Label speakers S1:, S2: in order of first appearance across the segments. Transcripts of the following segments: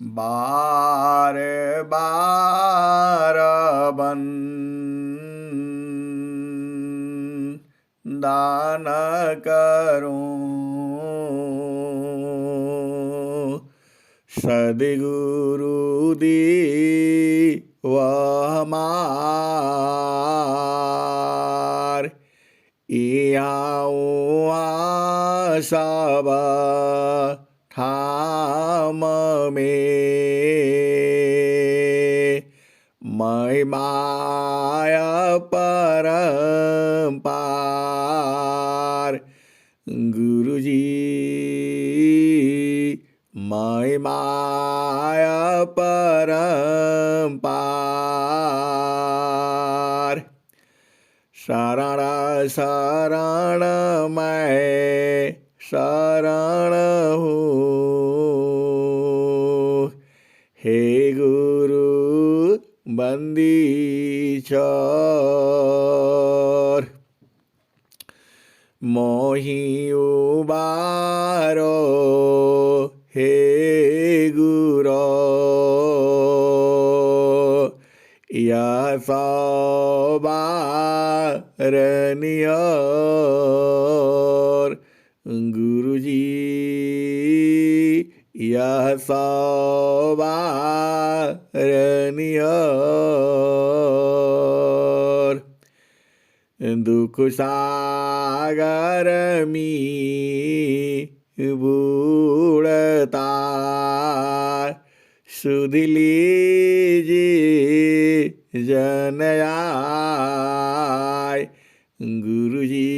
S1: बार बार दान करूं, सद्गुरु दी वह मार इहाँ सब ठाम में महिमाय परम्पार गुरुजी महिमाय परम्पार शरण शरण मैं शरण हूँ हे गुरु बंदी छोर मोहि उबारो हे गुरो यह सवारनियर गुरुजी यह सवारनियर दुख सागर मी बूढ़ता सुध लीजिए जनयाय गुरुजी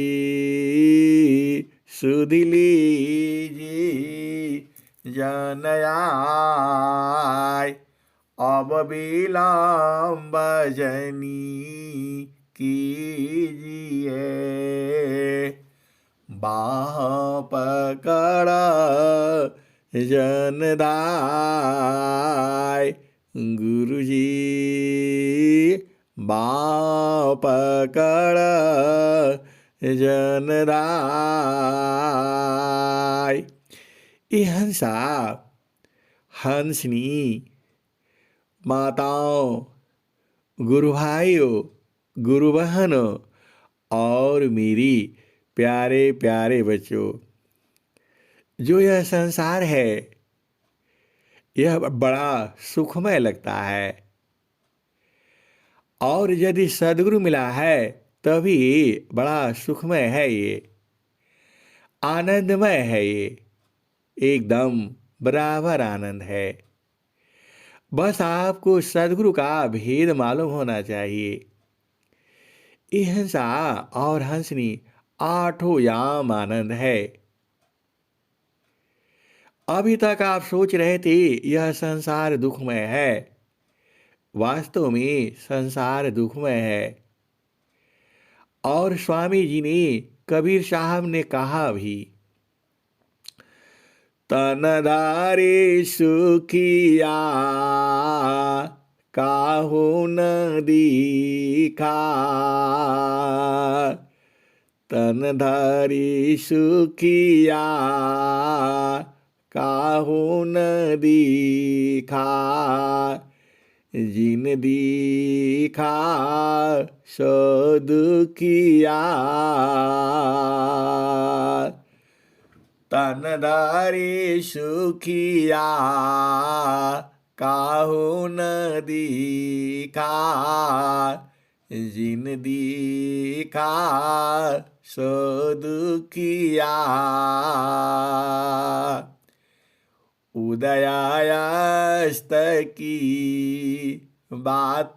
S1: सुध लीजिए जनयाय अब विलम्ब जनी कीजिए बाह पकड़ जनदाय गुरुजी बाह पकड़ जनदाय ये हंसा हंसनी माताओं गुरु भाइयों गुरु बहनों और मेरी प्यारे प्यारे बच्चों जो यह संसार है यह बड़ा सुखमय लगता है और यदि सद्गुरु मिला है तभी बड़ा सुखमय है ये आनंदमय है ये एकदम बराबर आनंद है बस आपको सद्गुरु का भेद मालूम होना चाहिए ये हंसा और हंसनी आठों याम आनंद है अभी तक आप सोच रहे थे यह संसार दुखमय है वास्तव में संसार दुखमय है और स्वामी जी ने कबीर साहब ने कहा भी तनधारी सुखिया काहू न दिखा तनधारी सुखिया काहू न दिखा जिन दिखा सो दुखिया तनधारी सुखिया काहू न दिखा जिन दिखा सो दुखिया उदयास्त की बात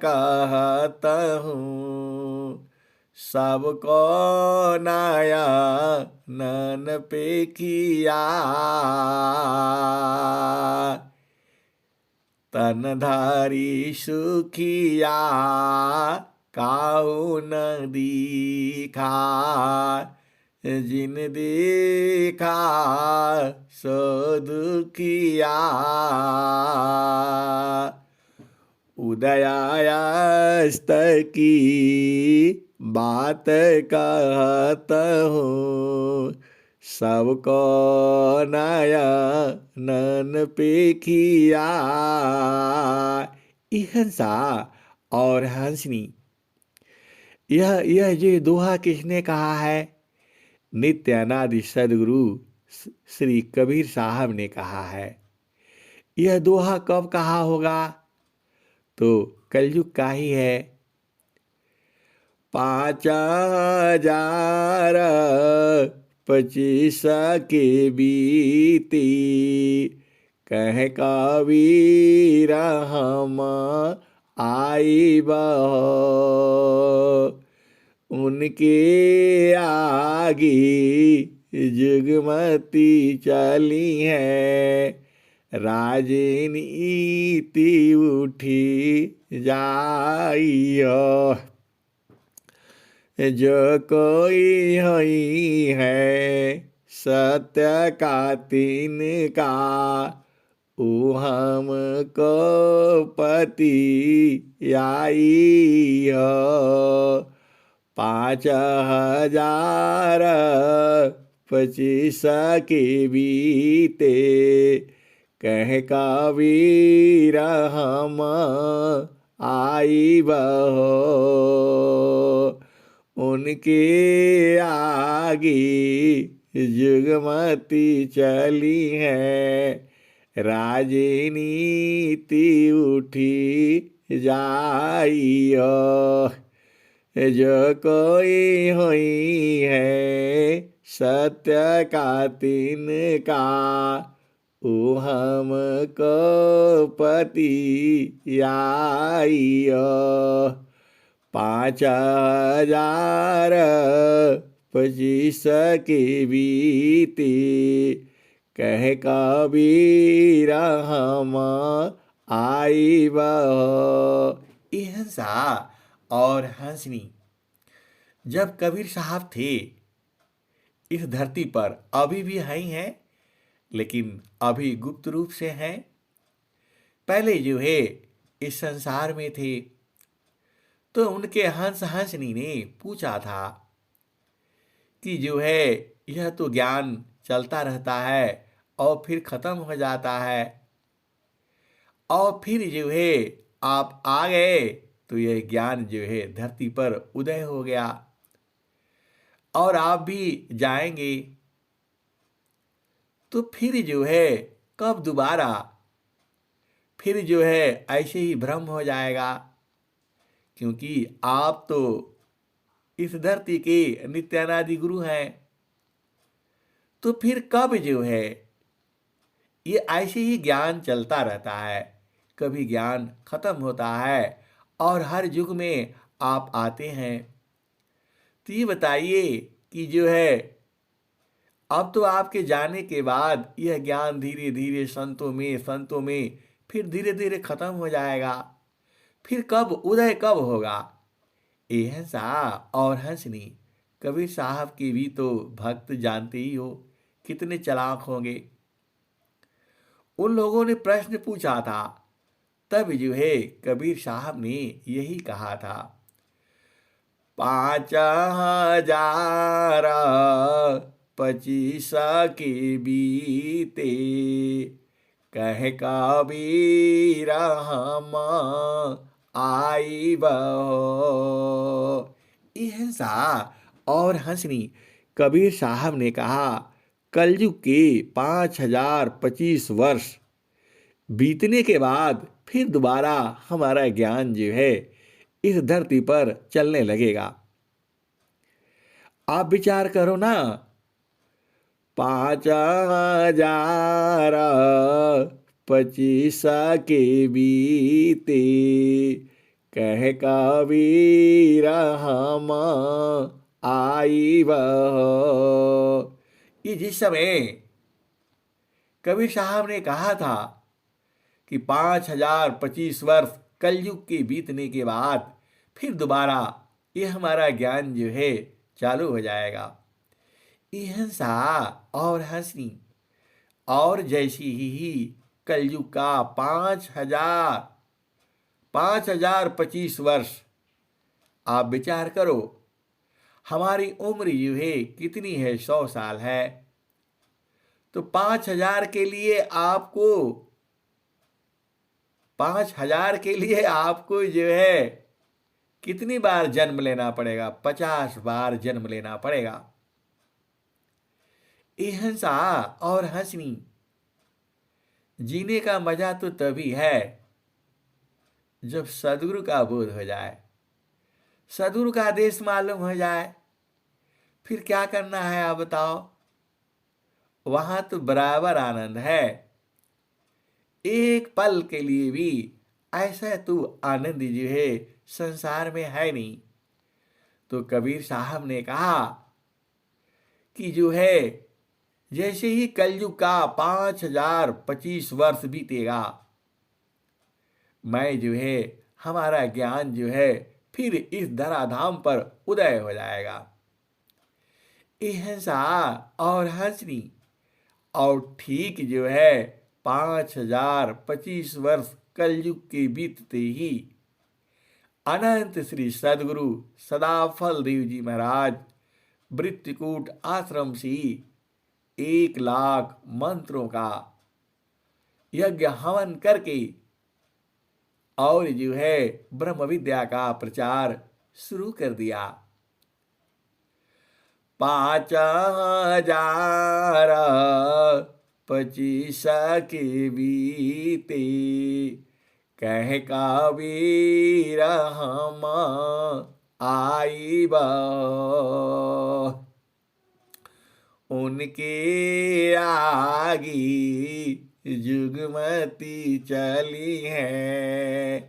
S1: कहत हूँ सबको नया नन पे किया तनधारी सुखिया काहू न दिखा जिन देखा सो दुखिया उदयास्त की बात कहत हूँ सबको नयन पे किया। ये हंसा और हंसनी, यह ये दोहा किसने कहा है? नित्य अनादि सदगुरु श्री कबीर साहब ने कहा है। यह दोहा कब कहा होगा? तो कलयुग का ही है। 5025 के बीती, कह कबीर हम आई बहो। उनके आगे जुगमती चली है, राजनीति उठी जाइयो। जो कोई होई है सत्य का तिनका, ऊ हमको पति आई हो। 5025 के बीते, कह कबीर हम आई बहो। उनके आगे जुगमती चली है, राजनीति उठी जाइयो। जो कोई हुई है सत्य का तिनका, ऊ हमको पति आइयो। 5025 के बीते, कह कबीर हम आई बहो। ये हंसा और हंसनी जब कबीर साहब थे इस धरती पर, अभी भी हैं, लेकिन अभी गुप्त रूप से हैं। पहले जो है इस संसार में थे, तो उनके हंस हंसनी ने पूछा था कि जो है यह तो ज्ञान चलता रहता है और फिर खत्म हो जाता है, और फिर जो है आप आ गए तो यह ज्ञान जो है धरती पर उदय हो गया, और आप भी जाएंगे, तो फिर जो है कब दोबारा फिर जो है ऐसे ही भ्रम हो जाएगा, क्योंकि आप तो इस धरती के नित्यानादि गुरु हैं। तो फिर कब जो है ये ऐसे ही ज्ञान चलता रहता है, कभी ज्ञान खत्म होता है और हर युग में आप आते हैं। तो ये बताइए कि जो है अब तो आपके जाने के बाद यह ज्ञान धीरे धीरे संतों में फिर धीरे धीरे खत्म हो जाएगा, फिर कब उदय कब होगा? ये हंसा और हंसनी कबीर साहब के भी तो भक्त जानते ही हो कितने चालाक होंगे। उन लोगों ने प्रश्न पूछा था, तब जो है कबीर साहब ने यही कहा था, 5025 के बीते, कह कबीर हम आई बहो। ये हंसा और हंसनी कबीर साहब ने कहा, कलयुग के 5025 वर्ष बीतने के बाद फिर दोबारा हमारा ज्ञान जो है इस धरती पर चलने लगेगा। आप विचार करो ना, 5025 के बीते, कह कबीर हम आई बहो। ये जिस समय कबीर साहब ने कहा था कि 5025 वर्ष कलयुग के बीतने के बाद फिर दोबारा ये हमारा ज्ञान जो है चालू हो जाएगा, ये हंसा और हंसनी और जैसी ही कलयुग का 5025 वर्ष, आप विचार करो हमारी उम्र जो है कितनी है, 100 साल है, तो 5,000 के लिए आपको 5,000 के लिए आपको जो है कितनी बार जन्म लेना पड़ेगा? 50 बार जन्म लेना पड़ेगा। हिंसा और हंसनी जीने का मजा तो तभी है जब सदगुरु का बोध हो जाए, सदगुरु का आदेश मालूम हो जाए। फिर क्या करना है आप बताओ? वहां तो बराबर आनंद है। एक पल के लिए भी ऐसा तू आनंद जो है संसार में है नहीं। तो कबीर साहब ने कहा कि जो है जैसे ही कलयुग का 5,025 वर्ष बीतेगा, मैं जो है हमारा ज्ञान जो है फिर इस धराधाम पर उदय हो जाएगा। हिंसा और हंसनी और ठीक जो है 5,025 वर्ष कलयुग के बीतते ही अनंत श्री सदगुरु सदाफल देव जी महाराज वृत्तिकूट आश्रम से 1,00,000 मंत्रों का यज्ञ हवन करके और जो है ब्रह्म विद्या का प्रचार शुरू कर दिया। 5,025 के बीते कह कबीर हम आईब, उनके आगी जुगमती चली है,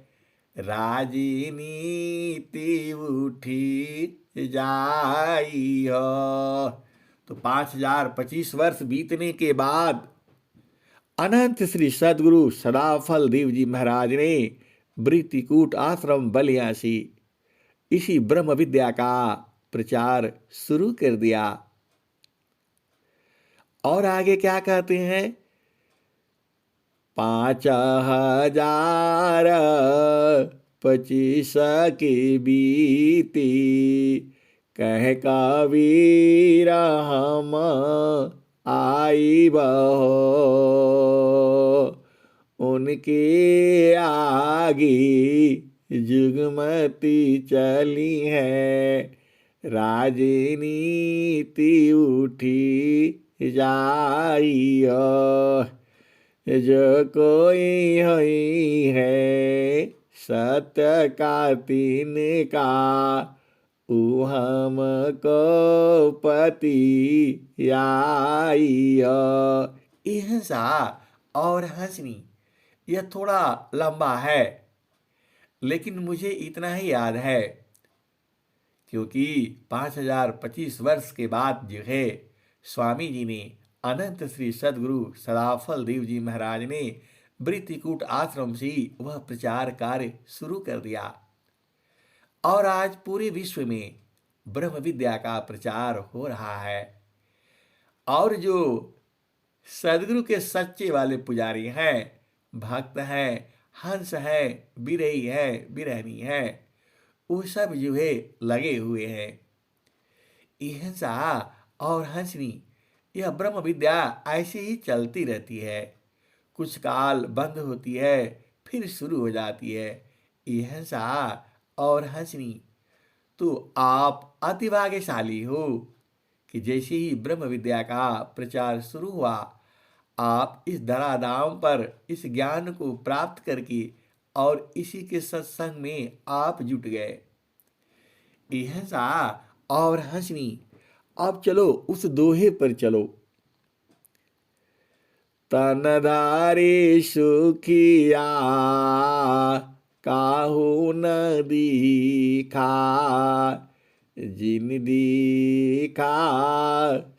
S1: राजनीति उठी जाई हो। तो 5,025 वर्ष बीतने के बाद अनंत श्री सदगुरु सदाफल देव जी महाराज ने वृत्तिकूट आश्रम बलिया से इसी ब्रह्म विद्या का प्रचार शुरू कर दिया। और आगे क्या कहते हैं? 5,025 के बीते कह कबीर हम आईब, उनके आगे जुगमती चली है, राजनीति उठी जाई हो। जो कोई हुई है सत्य का तिनका, ऊ हमको पति आई हो। हिंसा और हंसनी यह थोड़ा लंबा है, लेकिन मुझे इतना ही याद है क्योंकि 5,025 वर्ष के बाद जो है स्वामी जी ने अनंत श्री सदगुरु सदाफल देव जी महाराज ने वृत्तिकूट आश्रम से वह प्रचार कार्य शुरू कर दिया और आज पूरे विश्व में ब्रह्म विद्या का प्रचार हो रहा है। और जो सदगुरु के सच्चे वाले पुजारी हैं, भक्त हैं, हंस है, बिरही है, बिरहनी है, वो सब जो है लगे हुए हैं। हिंसा और हंसनी यह ब्रह्म विद्या ऐसे ही चलती रहती है, कुछ काल बंद होती है फिर शुरू हो जाती है। हिंसा और हंसनी तो आप अति भाग्यशाली हो कि जैसे ही ब्रह्म विद्या का प्रचार शुरू हुआ, आप इस धराधाम पर इस ज्ञान को प्राप्त करके और इसी के सत्संग में आप जुट गए। हिंसा और हंसनी। अब चलो उस दोहे पर चलो। तनधारी सुखिया काहू न दीखा, जिन दीखा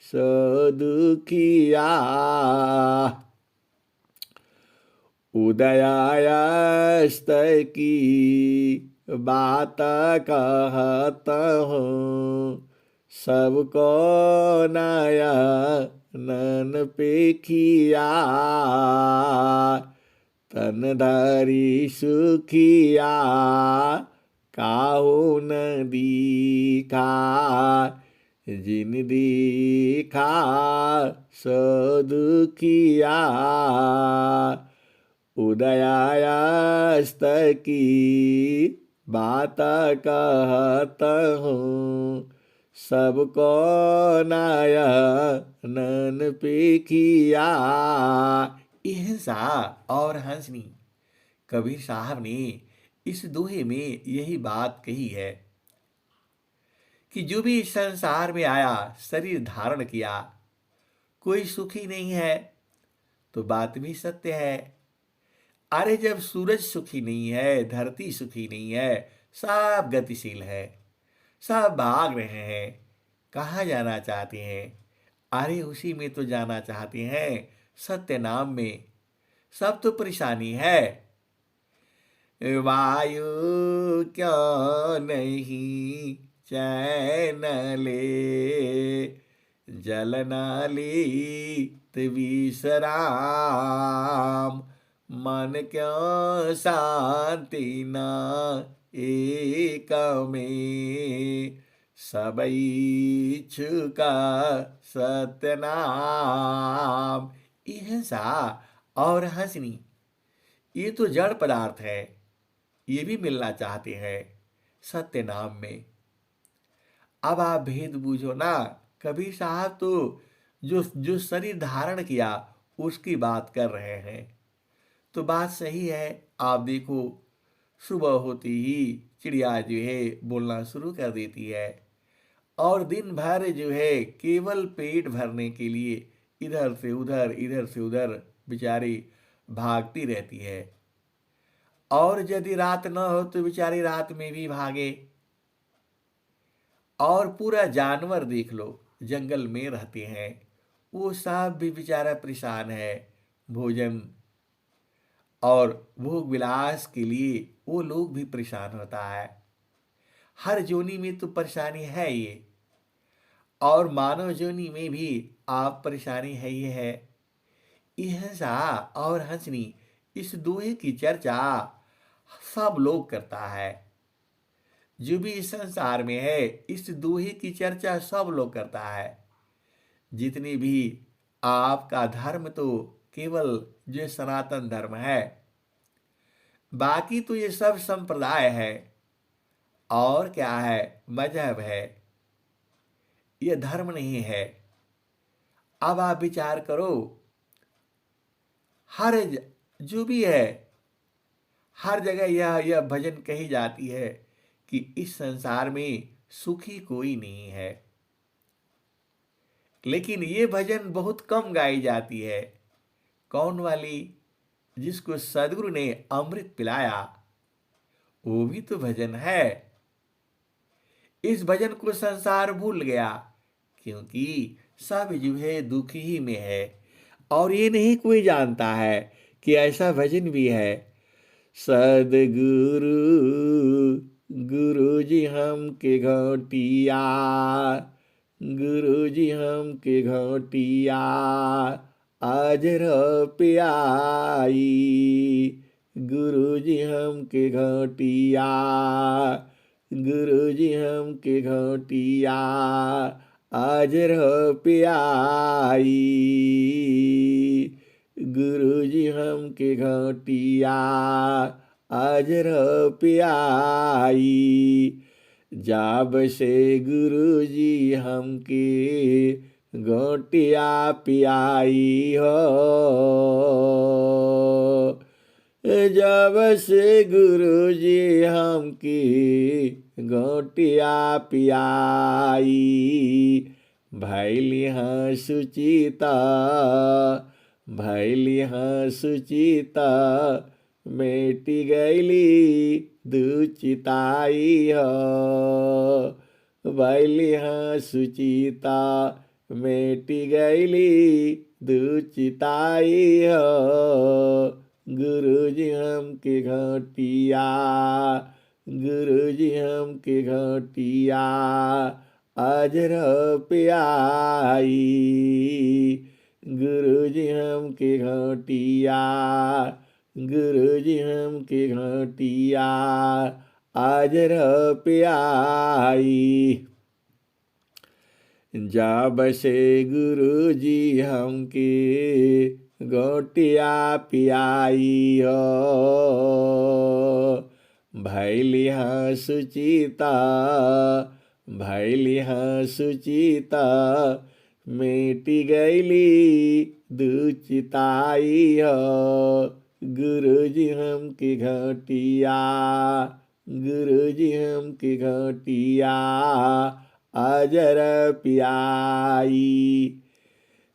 S1: सो दुखिया, उदयास्त की बात कहत हूँ, सबको नया नन पेखिया, तनधारी सुखिया काहू न दीखा, जिन देखा सो दुखिया, उदयास्त की बात कहता हूँ, सबको नयन पे किया। हिंसा और हंसनी। कबीर साहब ने इस दोहे में यही बात कही है कि जो भी इस संसार में आया, शरीर धारण किया, कोई सुखी नहीं है। तो बात भी सत्य है। अरे जब सूरज सुखी नहीं है, धरती सुखी नहीं है, सब गतिशील है, सब भाग रहे हैं, कहाँ जाना चाहते हैं? अरे उसी में तो जाना चाहते हैं, सत्य नाम में। सब तो परेशानी है। वायु क्यों नहीं चैन ले, जल न लीत विश्राम, मन क्यों शांति न एक में, सबई छुका सतनाम। हिंसा और हंसनी ये तो जड़ पदार्थ है, ये भी मिलना चाहते हैं सत्य नाम में। अब आप भेद बूझो ना। कबीर साहब तो जो जो शरीर धारण किया उसकी बात कर रहे हैं। तो बात सही है। आप देखो, सुबह होती ही चिड़िया जो है बोलना शुरू कर देती है, और दिन भर जो है केवल पेट भरने के लिए इधर से उधर बेचारी भागती रहती है। और यदि रात न हो तो बेचारी रात में भी भागे। और पूरा जानवर देख लो, जंगल में रहते हैं, वो सब भी बेचारा परेशान है। भोजन और भोग विलास के लिए वो लोग भी परेशान होता है। हर जोनी में तो परेशानी है ये, और मानव जोनी में भी आप परेशानी है ये है। हिंसा और हंसनी, इस दोहे की चर्चा सब लोग करता है। जो भी इस संसार में है, इस दोहे की चर्चा सब लोग करता है। जितने भी आपका धर्म तो केवल जो सनातन धर्म है, बाकी तो ये सब संप्रदाय है। और क्या है? मजहब है, ये धर्म नहीं है। अब आप विचार करो, हर जो भी है, हर जगह यह भजन कही जाती है कि इस संसार में सुखी कोई नहीं है। लेकिन ये भजन बहुत कम गाई जाती है। कौन वाली? जिसको सदगुरु ने अमृत पिलाया, वो भी तो भजन है। इस भजन को संसार भूल गया, क्योंकि सब जो है दुखी ही में है। और ये नहीं कोई जानता है कि ऐसा भजन भी है। सदगुरु गुरु जी हम के घोटिया, गुरु जी हम के घोटिया, आज रो प्याई, गुरु जी हम के घोटिया, गुरु जी हम के घोटिया, आज रो प्याई, गुरु जी हम के घोटिया, आज रो प्याई। जाब से गुरु जी हमके घोटिया पियाई हो, जब से गुरु जी हमकी घोटिया पियाई, भैली हाँ सुचिता, भैली हाँ सुचिता, मेटी गैली दुचिताई हो, भैली हाँ सुचिता, मेटी गैली दुचिताई हो, गुरु जी हम के घोटिया, गुरु जी हम के घोटिया, आज रो प्याई, गुरु जी हम के घोटिया, गुरु जी हम के घोटिया, आज रो प्याई। जब से गुरु जी हमके गोटिया पियाई हो, भैली हाँ सुचिता, भैली हाँ सुचिता, मिटी गईली दुचिताई हो। गुरु जी हमकी घटिया, गुरु जी हमकी घटिया अजर पियाई।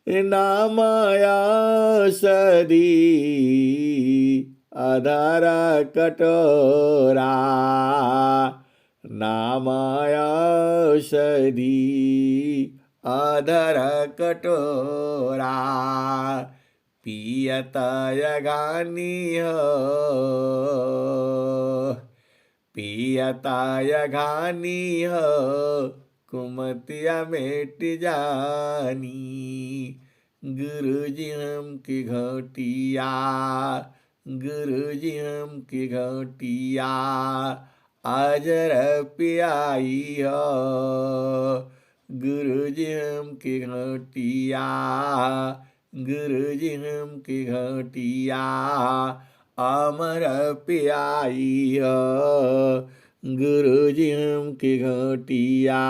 S1: नामाया सदी अधर कटोरा, नामाया सदी अधर कटोरा, पियत यगानी हो, पियत यगानी हो, कुमतिया मेट जानी। गुरु जी हमकी घटिया, गुरु जी हमकी घटिया अजर पियाई हो। गुरु जी हमकी घटिया, गुरु जी हमकी घटिया अमर पियाई हो। गुरु जी हमकी घटिया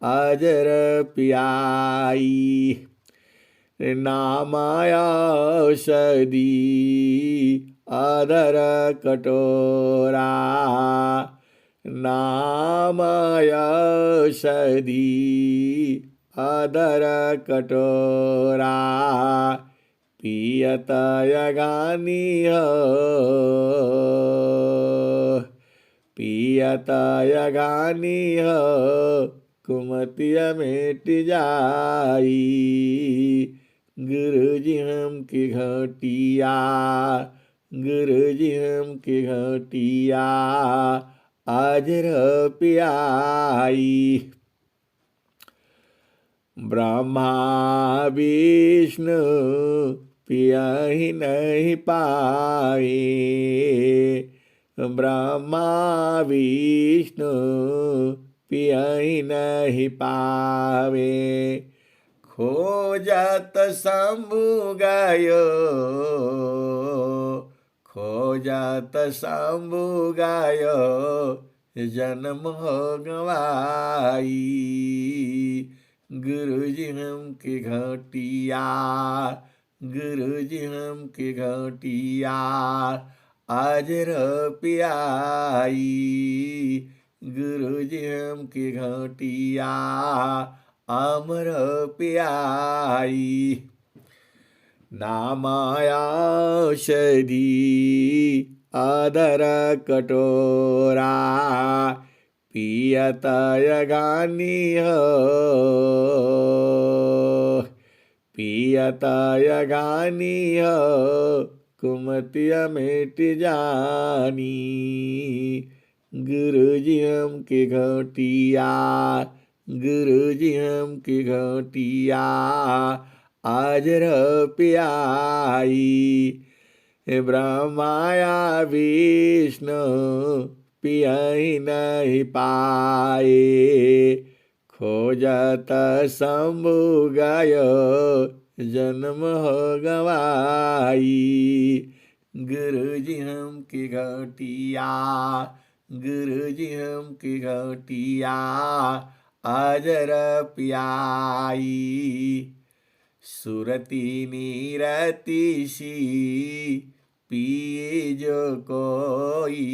S1: अजर पियाई। नामाया सदी अधर कटोरा, नामाया सदी अधर कटोरा, पियत यगानी हो, पियत यगानी हो, कुमतिया मेट जाई। गुरु जी हमकी घटिया, गुरु जी हमकी घटिया अजर पियाई। ब्रह्मा विष्णु पियाही नहीं पाए, ब्रह्मा विष्णु पियाही नहीं पावे। खोजत शंभु गायो, खोजत शंभु गायो, जन्म हो गवाई। गुरु जी हमकी घटिया, गुरु जी हमकी घटिया अजर पियाई। गुरु जी हमकी घटिया अमर पियाई। नामाया सदी अधर कटोरा, पियत यगानी हो, पियत यगानी हो, कुमतिया मेट जानी। गुरु जी हमकी घटिया, गुरु जी हमकी घटिया अजर पियाई। ब्रह्माया विष्णु पियाही नहीं पाए, खोजत शंभु गायो, जन्म हो गवाई। गुरु जी हमकी घटिया, गुरु जी हमकी घटिया अजर पियाई। सुरती नीरती सी पिए जो कोई,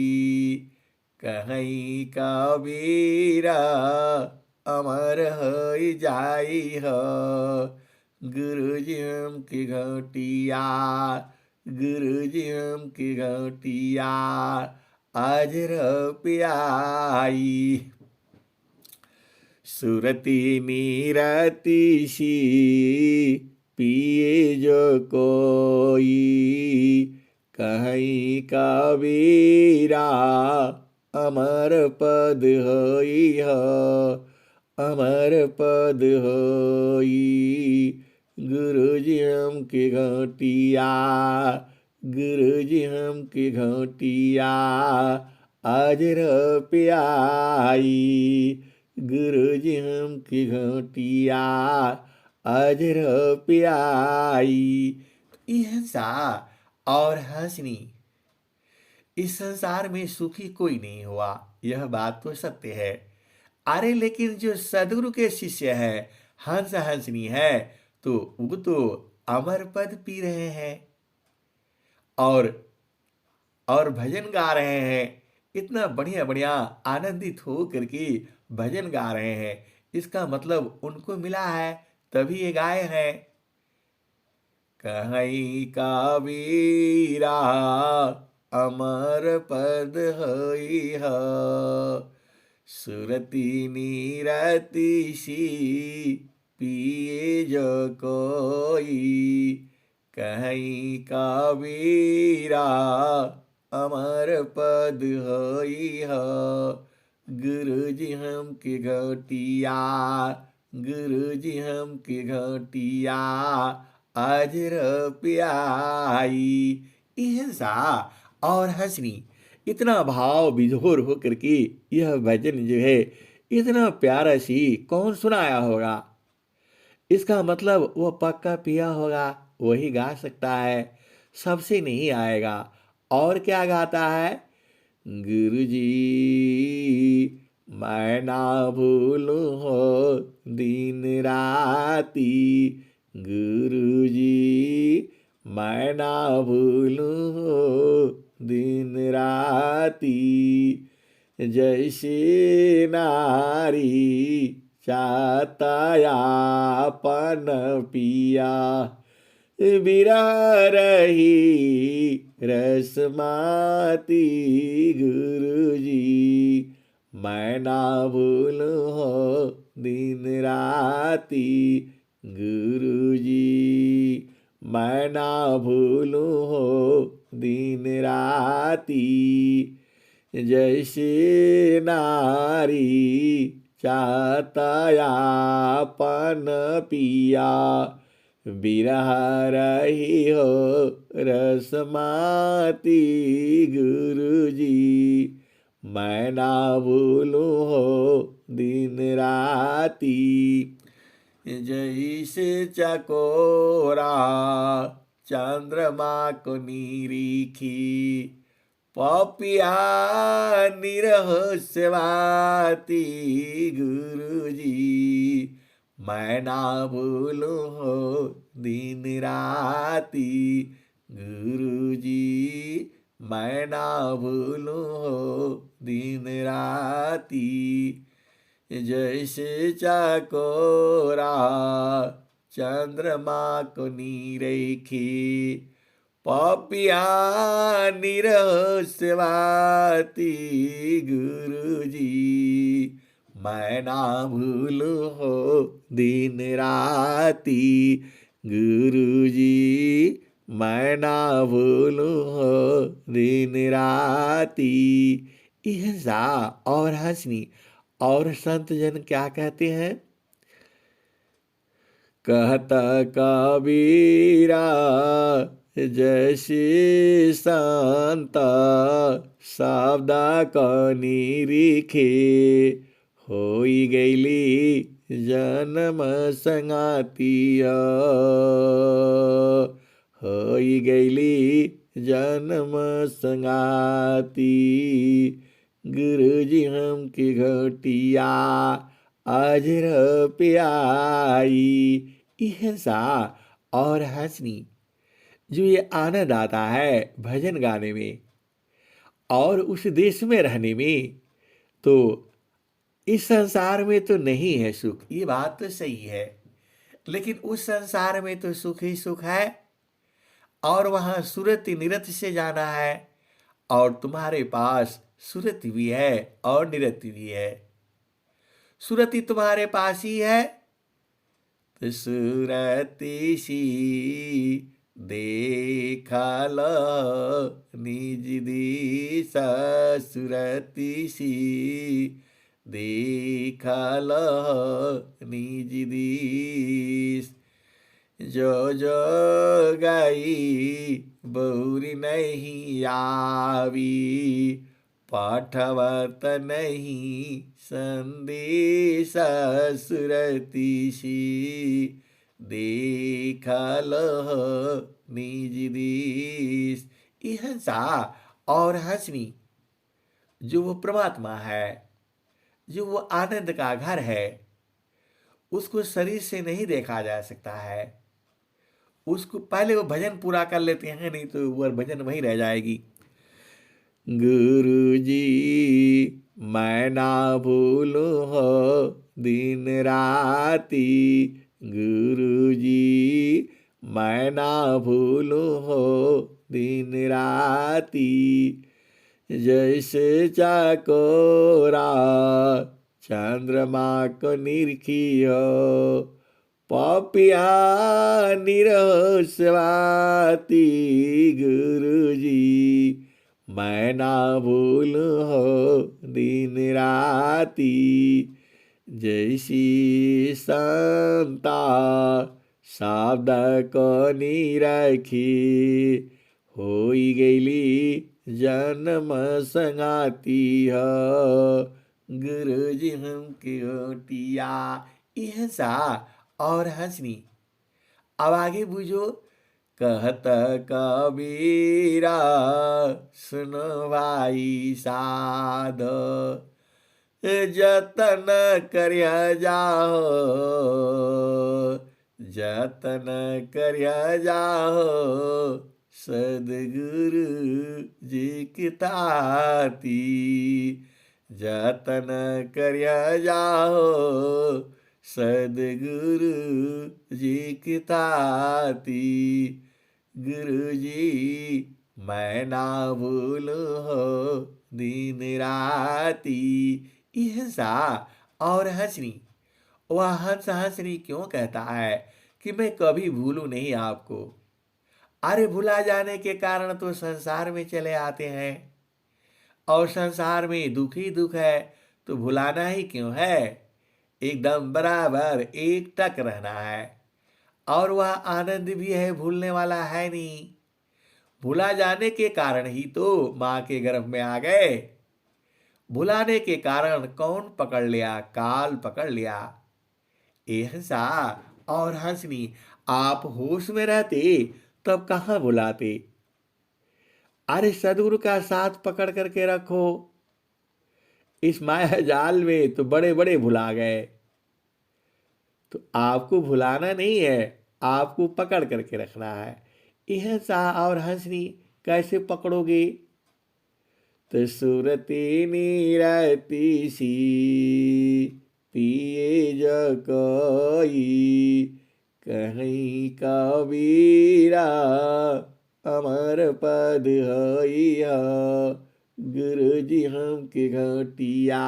S1: कहीं कबीरा अमर हो जाई हो। गुरु जी हमकी घटिया, गुरु जी हमकी घटिया अजर पियाई। सुरती नीरती सी पिए जो कोई, कहीं कबीरा अमर पद होई हो, अमर पद होई। गुरु जी हमकी घटिया, गुरु जी हमकी घटिया अजर पियाई। गुरु जी हम की घोटिया अजर पियाई। ये हिंसा और हंसनी, इस संसार में सुखी कोई नहीं हुआ, यह बात तो सत्य है। अरे लेकिन जो सदगुरु के शिष्य है, हंस हंसनी है, तो वो तो अमर पद पी रहे हैं और भजन गा रहे हैं। इतना बढ़िया बढ़िया आनंदित हो करके भजन गा रहे हैं। इसका मतलब उनको मिला है, तभी ये गाए हैं। कहीं का वीरा अमर पद हई ह, सुरती नीरति सी पिए जो कोई। कहीं का वीरा अमर पद हई ह, गुरु जी हम की घटिया, गुरु जी हम की घटिया अजर प्याई। हिंसा और हंसनी, इतना भाव विभोर होकर के यह भजन जो है, इतना प्यारा सी कौन सुनाया होगा। इसका मतलब वो पक्का पिया होगा, वही गा सकता है, सबसे नहीं आएगा। और क्या गाता है? गुरु जी मैं ना भूलूं हो दिन राती, गुरु जी मैं ना भूलूं हो दिन राती। जैसे नारी चाहता यापन पिया, विरह रही रसमाती, गुरु जी मैं ना भूलूं हो दिन राती, गुरु जी मैं ना भूलूं हो दिन राती। जैसे नारी चाहता यापन पिया, बिरह रही हो रसमाती, गुरु जी मैं ना भूलूं हो दिन राती। जैसे चकोरा चंद्रमा को निरीखी, पपिया निरह सेवाती, गुरु जी मैं ना भूलूं हो दिन राती, गुरु जी मैं ना भूलूं हो दिन राती। जैसे चकोरा चंद्रमा को निरीखी, पपिया निरह सेवाती, गुरु जी मैं ना भूलूं हो दिन राती, गुरु जी मैं ना भूलूं हो दिन राती। हिंसा और हंसनी। और संत जन क्या कहते हैं? कहता कबीरा जैसे शांता सावदा कनी रिखे, होई गईली जन्म संगातिया, होई गईली जन्म संगाती, गुरु जी हम की घटिया अजर प्याई। हिंसा और हंसनी, जो ये आनंद आता है भजन गाने में और उस देश में रहने में, तो इस संसार में तो नहीं है सुख, ये बात तो सही है। लेकिन उस संसार में तो सुख ही सुख है, और वहां सुरति निरति से जाना है, और तुम्हारे पास सुरति भी है और निरति भी है। सुरति तुम्हारे पास ही है, तो सुरति सी देखल निज दिशा, सुरति सी देखल निज दिश। जो जो गई बहुरी नहीं आवी, पाठवत नहीं संदेश सुरतिशी, देखल निज देश। अहिंसा और हंसनी जो वो परमात्मा है, जो वो आनंद का घर है, उसको शरीर से नहीं देखा जा सकता है। उसको पहले वो भजन पूरा कर लेते हैं, नहीं तो वो भजन वहीं रह जाएगी। गुरु जी मैं ना भूलू हो दिन राती, गुरु जी मैं ना भूलू हो दिन राती, जैसे चकोरा चंद्रमा को निरखियो, पापिया निरस्वाती, गुरु जी मैं ना भूलू हो दिन राती, जैसी संता शब्द को निरखी, होई गईली जन्म संगाती हो, गुरु जी हम क्योटिया। अहिंसा और हंसनी। अब आगे बुझो। कहत कबीरा सुनो भाई साध, जतन करिया जाहो, जतन करिया जाहो, सदगुरु जी की ताती, जतन करिया जाहो, सदगुरु जी की ताती, गुरु जी मैं ना भूलू हो दिन राती। अहिंसा और हंसनी। वह हंस हंसनी क्यों कहता है कि मैं कभी भूलू नहीं आपको? अरे भुला जाने के कारण तो संसार में चले आते हैं, और संसार में दुख ही दुख है, तो भुलाना ही क्यों है? एकदम बराबर एक टक रहना है। और वह आनंद भी है, भूलने वाला है नहीं। भुला जाने के कारण ही तो मां के गर्भ में आ गए। भुलाने के कारण कौन पकड़ लिया? काल पकड़ लिया। अहिंसा और हंसनी। आप होश में रहते तब कहां भुलाते? अरे सदगुरु का साथ पकड़ करके रखो। इस माया जाल में तो बड़े बड़े भुला गए। तो आपको भुलाना नहीं है, आपको पकड़ करके रखना है। अहिंसा और हंसनी कैसे पकड़ोगे? तो सुरती नीरती सी पिए जो कोई, कहीं कबीरा अमर पद होइया, गुरु जी हम की घटिया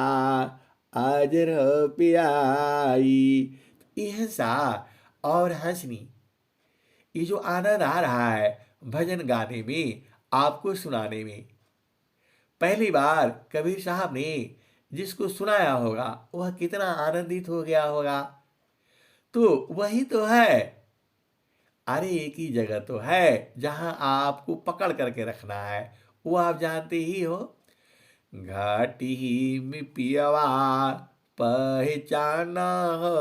S1: आज रह पियाई। अहिंसा और हंसनी, ये जो आनंद आ रहा है भजन गाने में, आपको सुनाने में, पहली बार कबीर साहब ने जिसको सुनाया होगा वह कितना आनंदित हो गया होगा। तो वही तो है। अरे एक ही जगह तो है जहां आपको पकड़ करके रखना है, वो आप जानते ही हो। घाटी में पियवा पहचाना हो,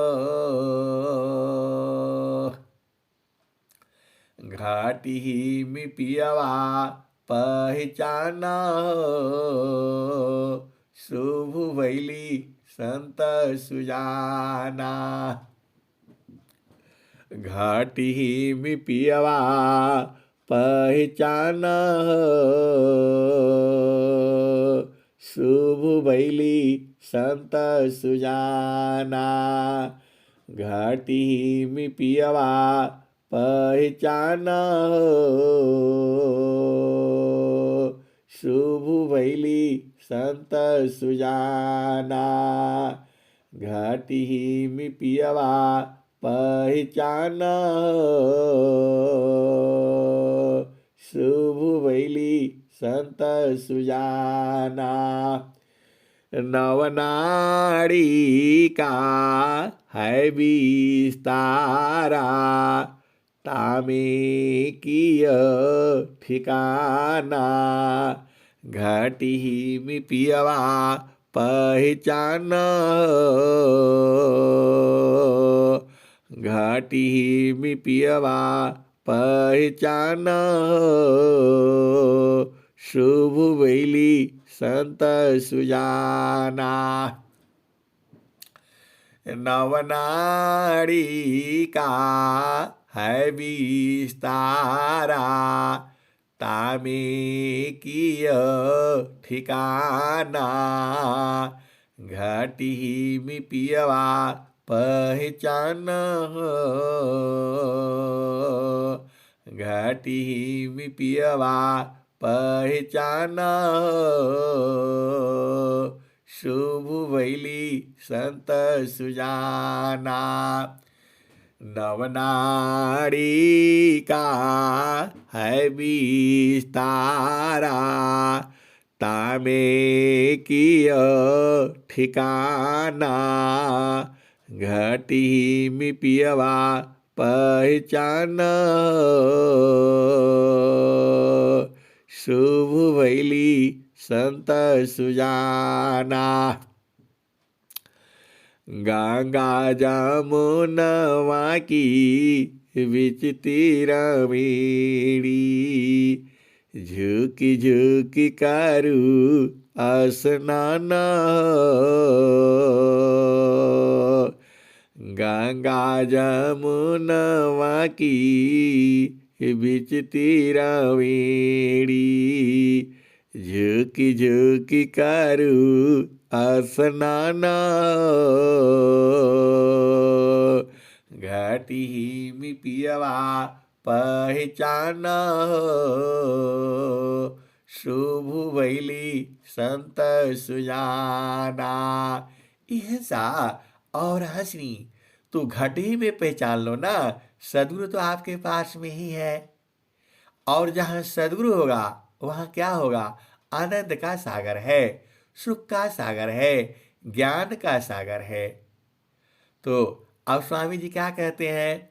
S1: घाटी में पियवा पहचाना हो, शुभ भैली संत सुजाना। घाटी में पियवा पहचाना हो, शुभ भैली संत सुजाना। घाटी में पियवा पहचाना हो, शुभ भैली संत सुजाना। घाटी में पियवा पहचाना हो, शुभ भैली संत सुजाना। नवनाड़ी का है विस्तारा, तामे किय ठिकाना। घाटी में पियवा पहचान, घाटी में पियवा पहचान, शुभ वैली संत सुजाना। नवनाड़ी का है विस्तारा, तामे किय ठिकाना, घाटी में पियवा पहचान, घाटी में पियवा पहचान, शुभ वैली संत सुजाना। नवनाड़ी का है विस्तारा, तामे किय ठिकाना, घाटी में पियवा पहचान, शुभ वैली संत सुजाना। गंगा जमुनवा की विचित्र मेड़ी, झुकी झुकी करू स्नान, गंगा जमुनवा की विचित्र मेड़ी, झुकी झुकी करू स्नान, घाटी में पियवा पहचान, शुभ वैली संत सुजाना। इहसा और हंसनी तो घाटी में पहचान लो ना, सदगुरु तो आपके पास में ही है। और जहाँ सदगुरु होगा वहाँ क्या होगा? आनंद का सागर है, सुख का सागर है, ज्ञान का सागर है। तो अब स्वामी जी क्या कहते हैं?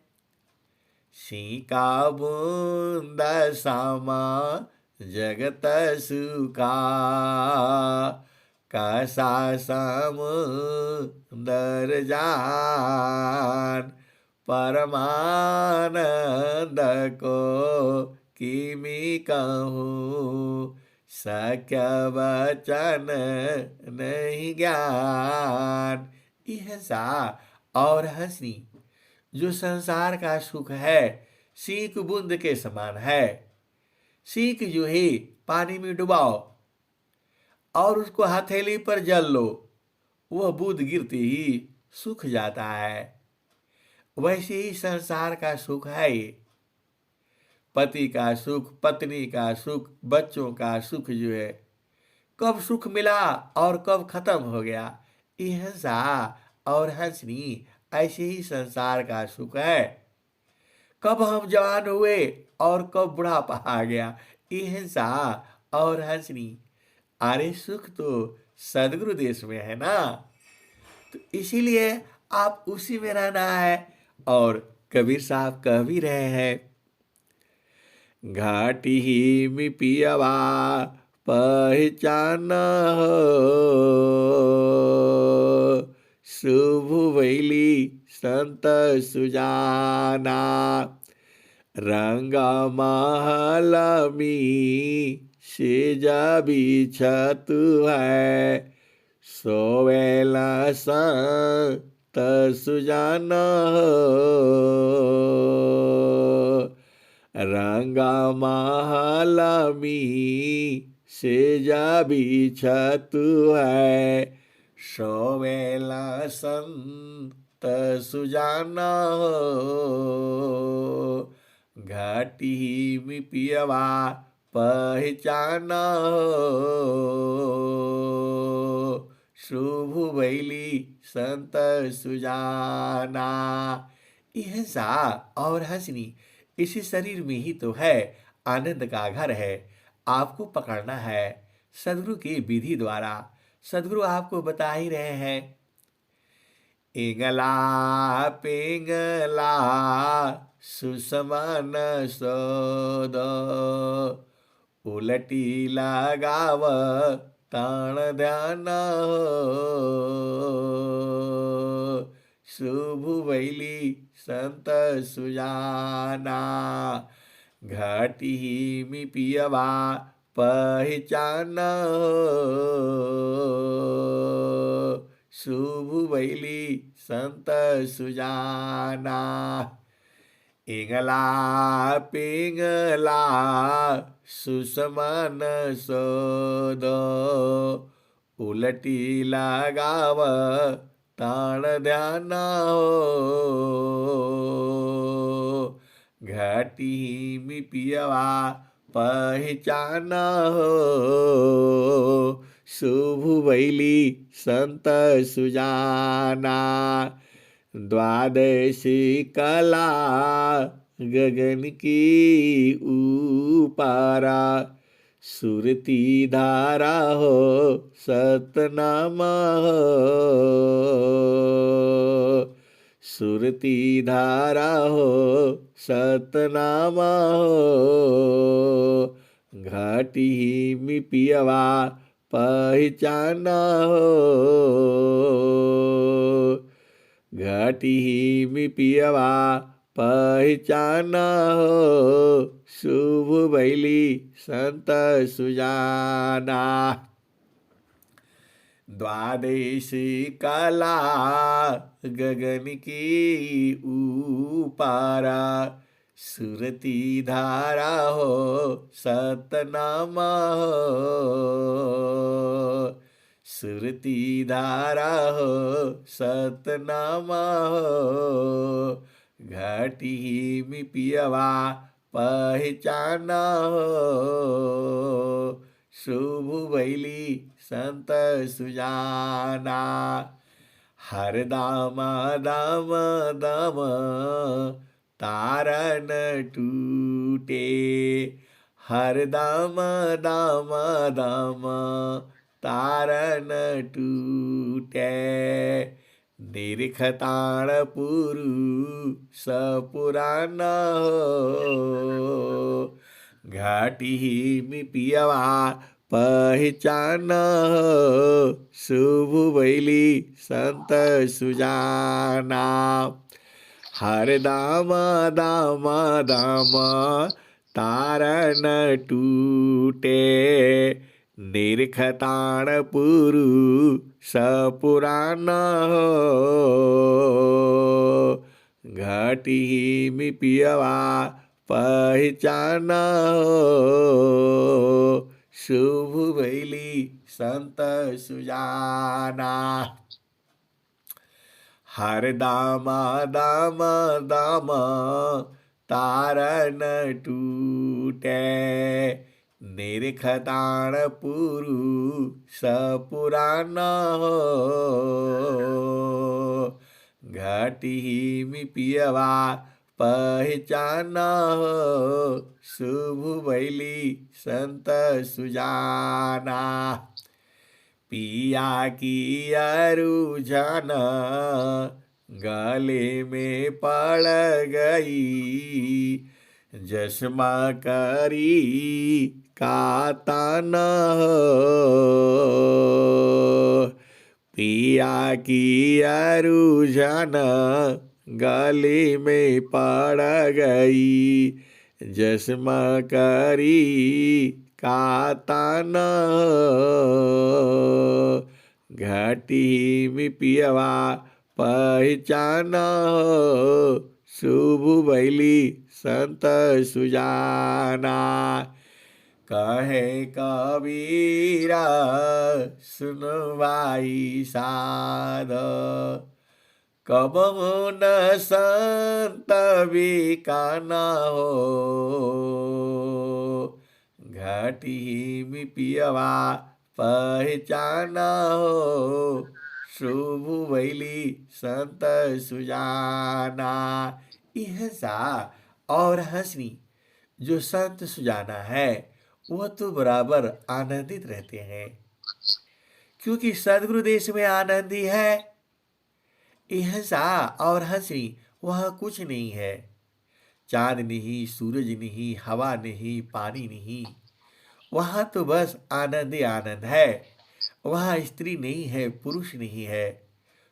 S1: सीका बूंद सामा जगत सुका, कैसा समुंदर जान, परमानंद को किमी कहूँ, सक्य वचन नहीं ज्ञान। इहसा और हंसनी जो संसार का सुख है, सीख बूंद के समान है। सीख जो ही पानी में डुबाओ और उसको हथेली पर जल लो, वह बूंद गिरती ही सूख जाता है। वैसे ही संसार का सुख है ये। पति का सुख, पत्नी का सुख, बच्चों का सुख जो है, कब सुख मिला और कब खत्म हो गया। हिंसा और हंसनी ऐसे ही संसार का सुख है। कब हम जवान हुए और कब बुढ़ापा आ गया। हिंसा और हंसनी। अरे सुख तो सदगुरु देश में है ना, तो इसीलिए आप उसी में रहना है। और कबीर साहब कह भी रहे हैं, घाटी ही में पियवा पहचान, शुभ वैली संत सुजाना। रंग महल में सेज बिछतु है, सोवेला संत सुजाना। रंग महल में सेज बिछतु है, सोवेला संत सुजाना। घाटी में पियवा पहचाना, शुभ वैली संत सुजाना। हिंसा और हंसनी इसी शरीर में ही तो है, आनंद का घर है। आपको पकड़ना है सदगुरु की विधि द्वारा। सदगुरु आपको बता ही रहे हैं, इंगला पिंगला सुसमन सोद, उलटी लगाव ताण ध्यान शुभ वैली संत सुजाना। घाटी मी पियवा पहचान शुभ वैली संत सुजाना। इंगला पिंगला सुसमन सोद उलटी लगाव ताण ध्यान घाटी मी पियवा पहचान शुभ वैली संत सुजाना। द्वादशी कला गगन की ऊपारा सुरती धारा हो सतनामा हो सुरती धारा हो सतनामा हो घाटी मी पियवा पहचाना हो घाटी मी पियवा पहचाना हो शुभ वैली संत सुजाना। द्वादशी कला गगन की ऊपारा सुरती धारा हो सतनामा हो सुरती धारा हो सतनामा हो घाटी मी पियवा पहचाना हो शुभ वैली संत सुजाना। हर दाम दाम दाम तारन टूटे हर दाम दाम दाम तारन टूटे निरखताण पुरु सपुराण हो घाटी मी पियवा पहचान हो शुभ वैली संत सुजाना। हर दाम दाम दाम तारन टूटे निरखताण पुरु सपुराण हो घाटी मी पियवा पहचान हो शुभ वैली संत सुजाना। हर दाम दाम दाम तारन टूटे निरखताण पुरु सपुराण हो घाटी मी पियवा पहचान हो शुभ वैली संत सुजाना। पिया की अरुझन गले में पड़ गई जश्मा करी काता न हो पिया की अरुझन गले में पड़ गई जश्मा करी काता न घाटी मी पियवा पहचान हो शुभ वैली संत सुजाना। कहे कबीरा सुन भाई साध कबहु न संत बिकाना हो घाटी मी पियवा पहचाना हो शुभ वैली संत सुजाना। इहसा और हंसनी जो संत सुजाना है वह तो बराबर आनंदित रहते हैं क्योंकि सदगुरु देश में आनंद ही है। इहसा और हंसनी वह कुछ नहीं है। चांद नहीं सूरज नहीं हवा नहीं पानी नहीं वहाँ तो बस आनंद ही आनंद है। वहाँ स्त्री नहीं है, पुरुष नहीं है,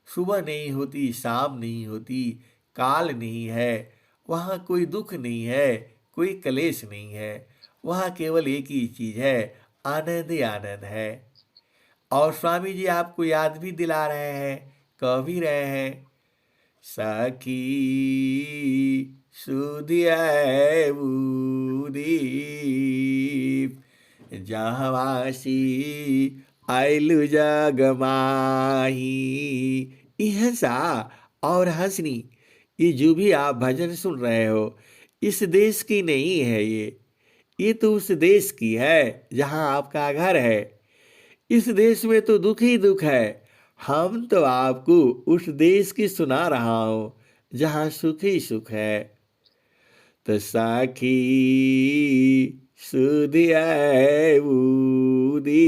S1: सुबह नहीं होती, शाम नहीं होती, काल नहीं है। वहाँ कोई दुख नहीं है, कोई कलेश नहीं है। वहाँ केवल एक ही चीज है, आनंद ही आनंद है। और स्वामी जी आपको याद भी दिला रहे हैं, कह भी रहे हैं, सखी सुधिया उदीप जहवासी आइलु जगमाही। ये हंसा और हंसनी, ये जो भी आप भजन सुन रहे हो, इस देश की नहीं है ये तो उस देश की है जहां आपका घर है। इस देश में तो दुख ही दुख है। हम तो आपको उस देश की सुना रहा हूं जहां सुख ही सुख है। तो साखी सुधिया उदीप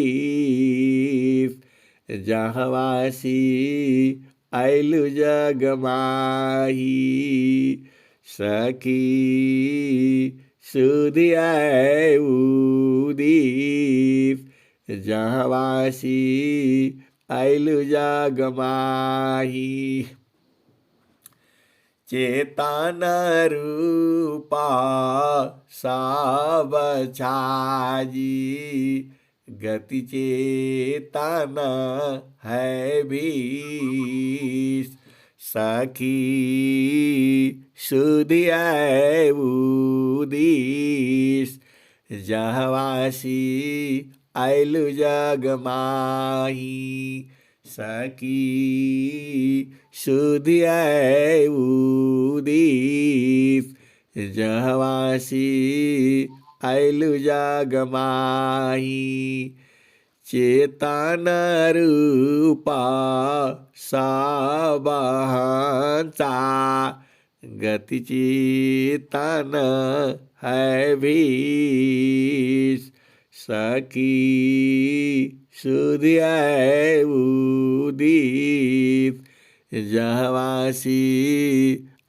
S1: जहवासी आइलु जगमाही। सखी सुधिया उदीप जहवासी आइलु जगमाही। चेतन रूपा सब छाजी गति चेतन है भी। सखी सुधिया उदीस जहवासी आइलु जगमाही। सखी सुधिया उदीप जहवासी आइलु जगमाही। चेतन रूपा सबहंसा गति चेतन है भी। सखी सुधिया उदीप जहवासी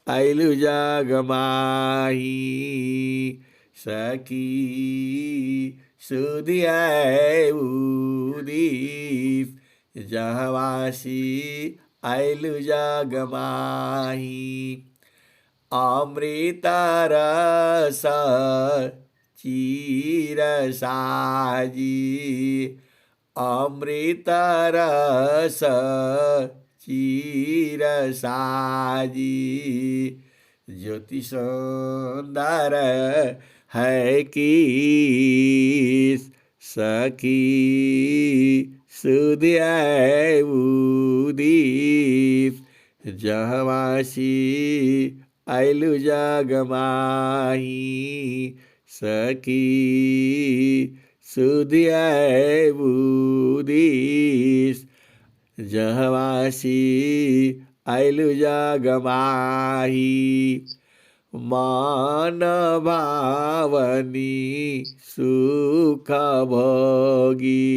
S1: आइलु जगमाही। सखी सुधिया उदीप जहवासी आइलु जगमाही। अमृत रस चीर साजी अमृत रस चीर साजी। ज्योति सुंदर है कि सखी सुधिया उदीप जहवासी आइलु जगमाही। सखी सुधिया उदीप जहवासी आइलु जगमाही। मान भावनी सुख भोगी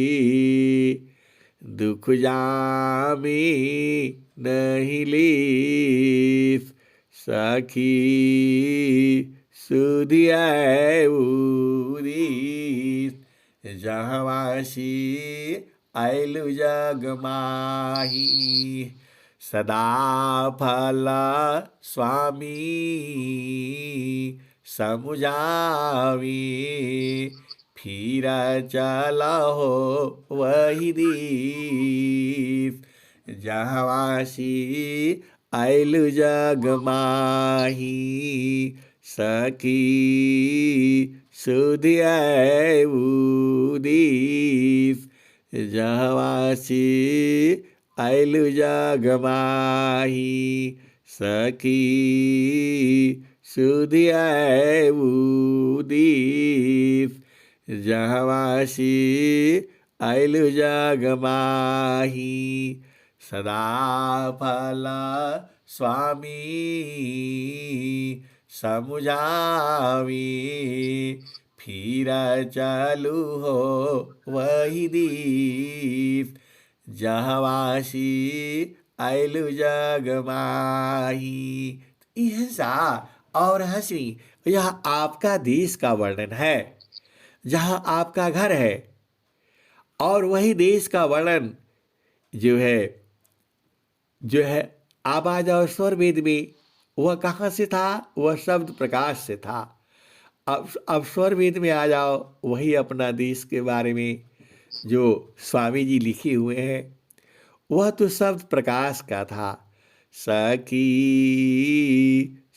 S1: दुख जामी नहीं लीप। सखी सुधिया उदीप जहवासी आइलु जगमाही। सदा फल स्वामी समुझावी फिर चलो वही दीप जहवासी आइलु जगमाही। सखी सुधिया उदीप जहवासी आइलु जगमाही। सखी सुधिया उदीप जहवासी आइलु जगमाही। सदा फल स्वामी समुझावी फिर चलू हो वही दीप जहवासी आइलु जगमाही। हिंसा और हंसी, यह आपका देश का वर्णन है जहाँ आपका घर है, और वही देश का वर्णन जो है आवाज और स्वर वेद में, वह कहाँ से था? वह शब्द प्रकाश से था। अब स्वर वेद में आ जाओ, वही अपना देश के बारे में जो स्वामी जी लिखे हुए हैं, वह तो शब्द प्रकाश का था। सखी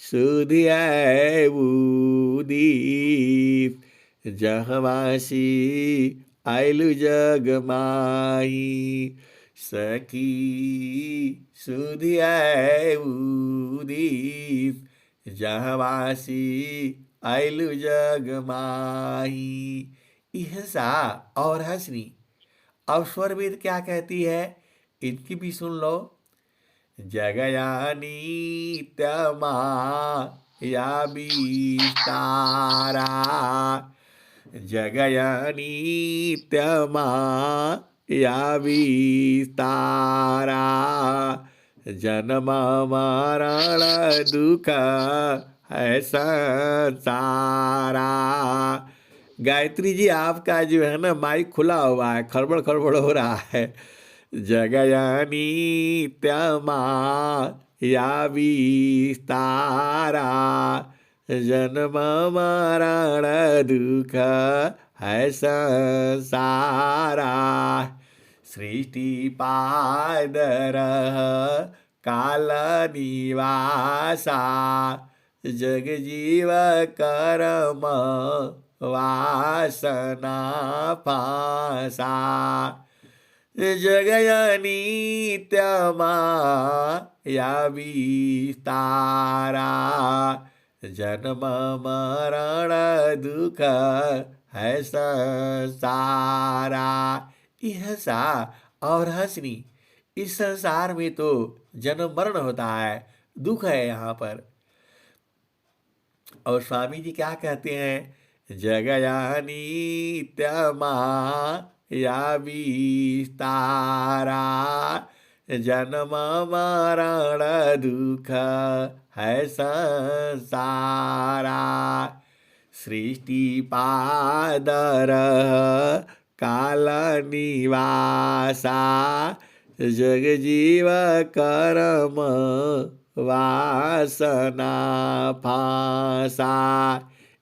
S1: सुधियाऊ दीप, जहवासी आयलु जग माही। सखी सुधियाऊ दीप, जहवासी आयलु जग माही। हिंसा और हंसनी। अब स्वरवेद क्या कहती है, इनकी भी सुन लो। जगयानी तमा या विस्तारा, जगयानी तमा या विस्तारा, जन्म मरण दुख है संसारा। गायत्री जी, आपका जो है ना माइक खुला हुआ है, खड़बड़ खड़बड़ हो रहा है। जगयानी त्रमा या विस्तारा, जन्म मरण दुख है संसारा। सृष्टि पादर काल निवासा, जग जीव कर्म वासना पासा। जगयानी त्रमा या विस्तारा, जन्म मरण दुख है संसारा। हिंसा और हंसनी, इस संसार में तो जन्म मरण होता है, दुख है यहाँ पर। और स्वामी जी क्या कहते हैं? जगयानी त्रमा या विस्तारा, जन्म मरण दुख है संसारा। सृष्टि पादर काल निवासा, जग जीव कर्म वासना फांसा।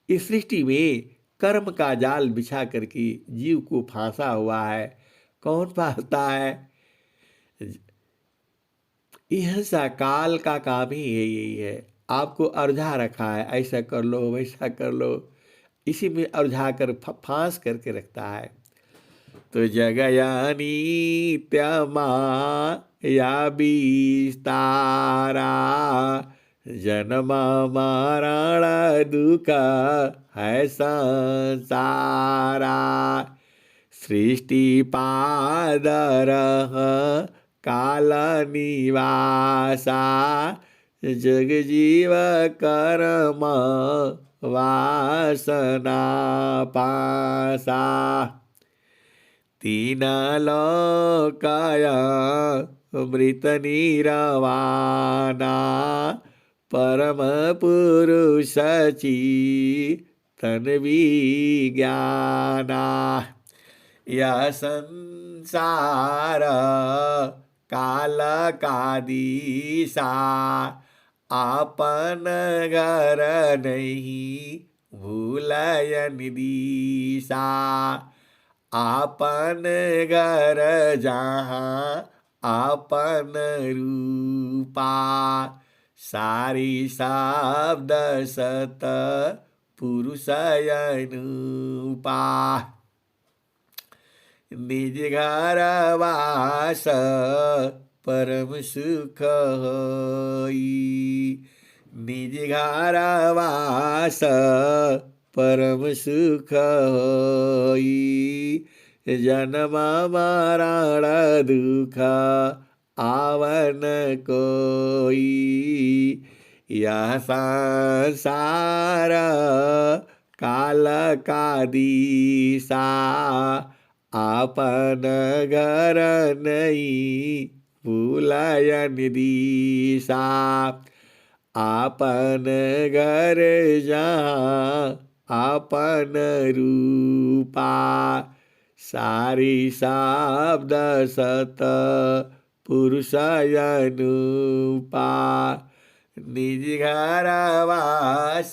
S1: इस सृष्टि में कर्म का जाल बिछा करके जीव को फांसा हुआ है। कौन फांसता है? यह सा काल का काम ही यही है, आपको अर्झा रखा है, ऐसा कर लो वैसा कर लो, इसी में अर्झा कर फांस करके रखता है। तो जगयानी त्रमा या विस्तारा, जन्म मरण दुख है संसारा। सृष्टि पादर काल निवासा, जग जीव कर्म वासना पासा। तीन लोकाया मृत निरवाना, परम पुरुष तन विज्ञाना। यह संसार काल का दिशा, आपन घर नहीं भूलयन दिशा। आपन घर जहाँ आपन रूपा, सारी शब्द सत पुरुष अनुपा। निज घर वास परम सुख होई, निज घर वास परम सुख होई। जन्म मरण दुख आवन कोई, यह संसार काल का दिशा। आपन घर नहीं भूलयन दिशा। आपन घर जहाँ आपन रूपा सारी शब्द सत पुरुष अनुपा निज घर वास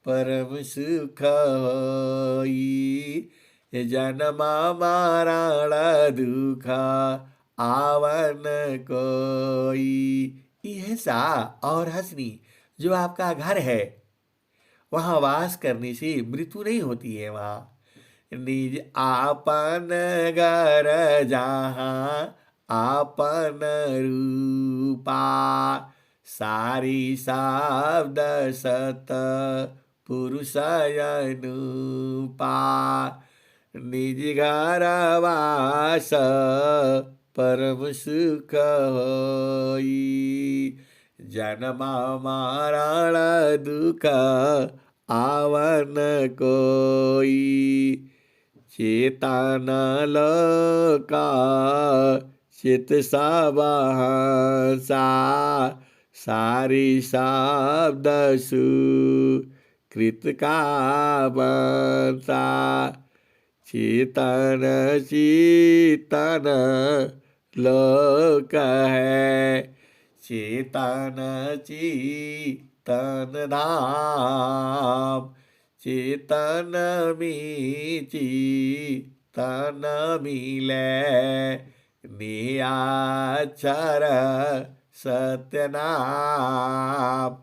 S1: परम सुख होई जन्म मरण दुख आवन कोई। यह सा और हंसनी जो आपका घर है वहाँ वास करने से मृत्यु नहीं होती है। वहाँ निज आपन घर जहाँ आपन रूपा सारी शब्द सत पुरुष अनुपा निज घर वास परम सुख होई जन्म मरण दुख आवन कोई चेतन लोका चित सबहसा सारी शब्द सुकृत का बनसा चेतन चेतन लोक है चेतन चेतन धाम चेतन में चेतन मिले नियाक्षर सत्यनाम।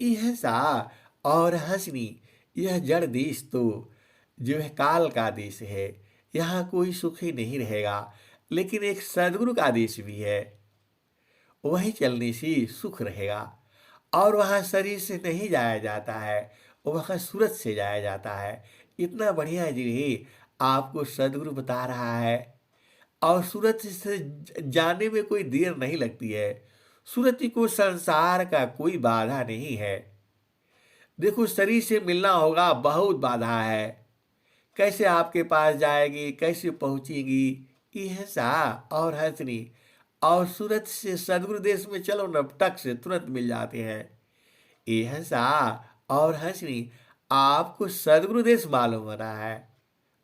S1: यह सा और हंसनी यह जड़ देश तो जो है काल का देश है, यहाँ कोई सुख ही नहीं रहेगा, लेकिन एक सदगुरु का देश भी है, वही चलने से सुख रहेगा। और वहाँ शरीर से नहीं जाया जाता है, वहाँ सूरत से जाया जाता है। इतना बढ़िया जगह आपको सदगुरु बता रहा है। और सूरत से जाने में कोई देर नहीं लगती है। सूरत को संसार का कोई बाधा नहीं है। देखो शरीर से मिलना होगा, बहुत बाधा है, कैसे आपके पास जाएगी, कैसे पहुंचेगी। यह सा और हंसनी और सूरत से सदगुरु देश में चलो न, टक से तुरंत मिल जाते हैं। यह सा और हंसनी आपको सदगुरु देश मालूम हो रहा है,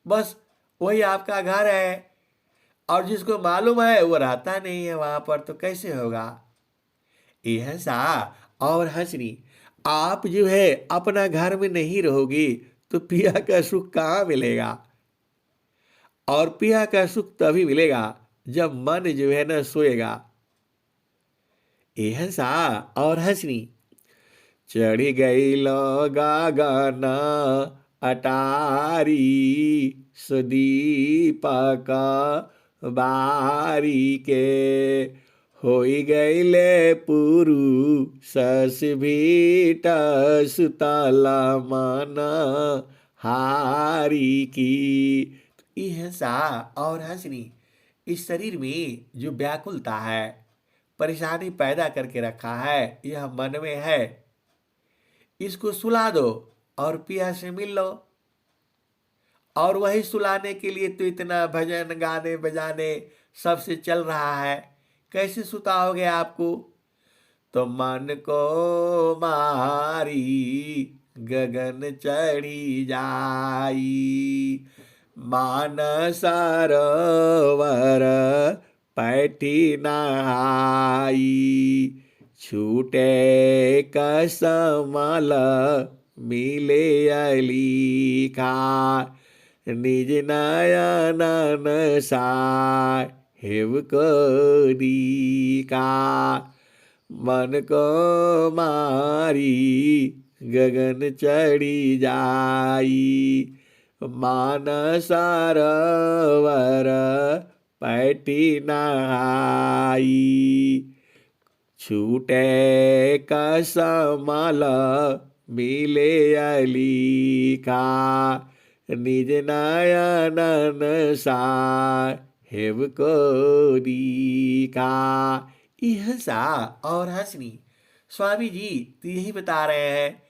S1: बस वही आपका घर है। और जिसको मालूम है वो रहता नहीं है वहां पर, तो कैसे होगा। यह सा और हंसनी आप जो है अपना घर में नहीं रहोगी तो पिया का सुख कहाँ मिलेगा। और पिया का सुख तभी मिलेगा जब मन जो है ना सोएगा। यह सा और हंसनी चढ़ी गई लो गाना अटारी सुदीपक बारी के होई गईले पुरु सस भीट सुतला मन हारी की। यह सा और हंसनी इस शरीर में जो व्याकुलता है, परेशानी पैदा करके रखा है, यह मन में है, इसको सुला दो और पिया से मिल लो। और वही सुलाने के लिए तो इतना भजन गाने बजाने सबसे चल रहा है, कैसे सुताओगे आपको। तो मन को मारी गगन चढ़ी जाई मानस सरोवर पैठी नहाई छूटे कसमल मिले अलीखा निज नयन साहेब करी का। मन को मारी गगन चढ़ी जाई मानस सरोवर पैठी नहाई छूटे कसमल मिले अलीखा निज नयन साहेब करी का। यह सा और हंसनी स्वामी जी तो यही बता रहे हैं,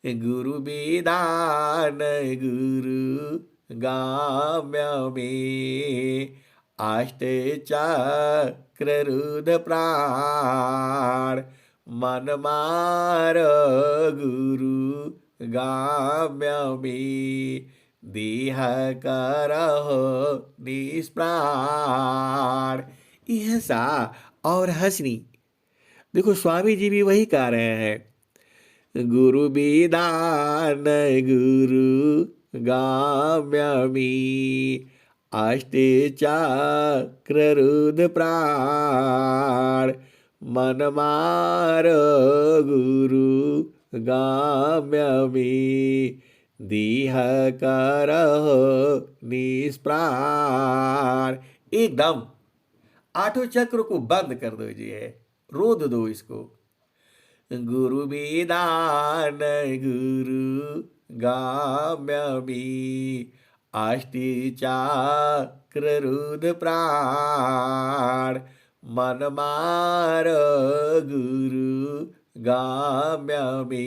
S1: गुरु विदान गुरु गाम्य में अष्ट चक्र रुद्र प्राण मन मार गुरु गाम्यमी देह करहो निष्प्राण। यह सा और हंसनी। देखो स्वामी जी भी वही कह रहे हैं। गुरु विदान गुरु गाम्यमी अष्टे चक्र रुद्र प्राण मन मार गुरु गाम्यमी दीह करहो निष्प्राण। एकदम आठों चक्र को बंद कर दीजिए, रोध दो इसको। गुरु विदान गुरु गाम्यमी अष्टि चक्र रुद्र प्राण मन मार गुरु गाम्यमी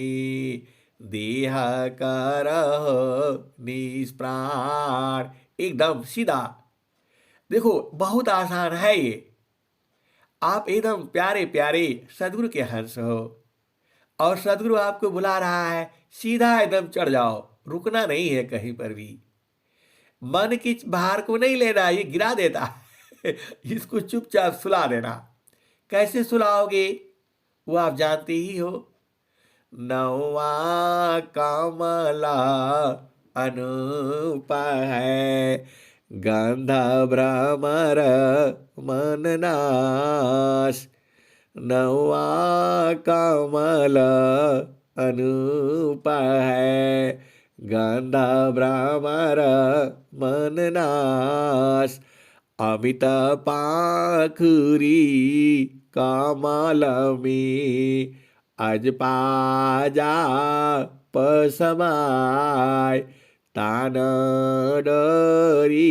S1: देह करहो निष्प्राण। एकदम सीधा। देखो बहुत आसान है ये। आप एकदम प्यारे प्यारे सदगुरु के हंस हो और सदगुरु आपको बुला रहा है, सीधा एकदम चढ़ जाओ, रुकना नहीं है कहीं पर भी। मन की भार को नहीं लेना, ये गिरा देता है इसको चुपचाप सुला देना। कैसे सुलाओगे वो आप जानते ही हो। नौवा कमला अनूप है गंध भ्रमर मननाश। नौवा कमल अनूप है गंध भ्रमर मननाश। अमित पाखुरी कमलमी अज पाजा पसमाय तान डरी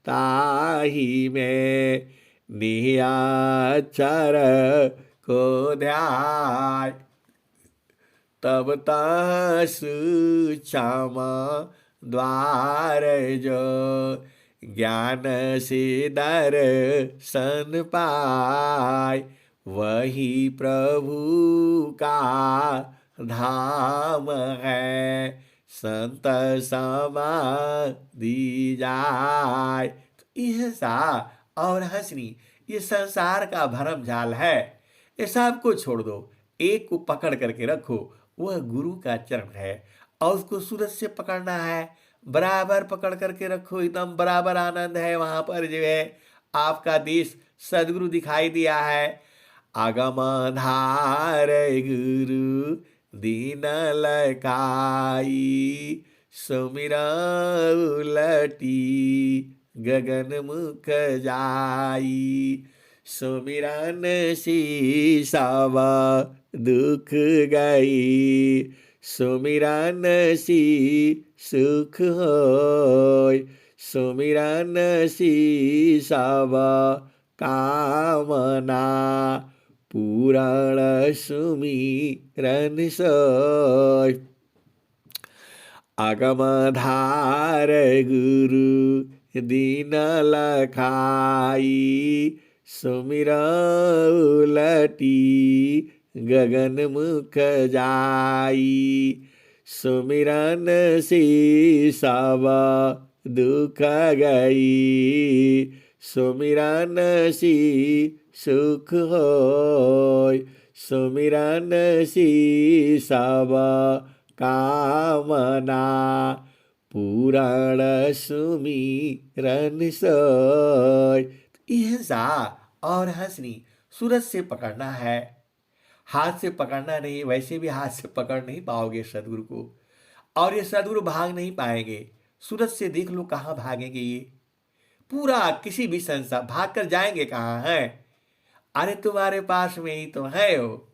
S1: ताही में नियाचर को ध्याय। तब तसु क्षमा द्वार जो ज्ञान से दर्शन पाय। वही प्रभु का धाम है संत समाधि जाय। तो यह सा और हंसनी ये संसार का भरम जाल है। ये सब को छोड़ दो, एक को पकड़ करके रखो, वह गुरु का चरण है और उसको सूरज से पकड़ना है। बराबर पकड़ करके रखो, एकदम बराबर आनंद है वहां पर। जो है आपका देश सदगुरु दिखाई दिया है। आगम धार गुरु दीन लखाई सुमिरा उलटी गगन मुख जाई। सुमिरन शीसावा दुख गई सुमिरन सी सुख होय। सुमिरन शीसावा कामना पुराण सुमिरन सोय। आगम धार गुरु दीन लखाई सुमिरा उलटी गगन मुख जाई। सुमिरन शीसावा दुख गई सुमिरन सी सुख होय। सुमिरन शीसावा कामना पुराण सुमिरन सोय। यह सा और हंसनी सूरज से पकड़ना है, हाथ से पकड़ना नहीं। वैसे भी हाथ से पकड़ नहीं पाओगे सदगुरु को, और ये सदगुरु भाग नहीं पाएंगे। सूरज से देख लो कहाँ भागेंगे ये। पूरा किसी भी संसार भाग कर जाएंगे कहाँ है। अरे तुम्हारे पास में ही तो है वो।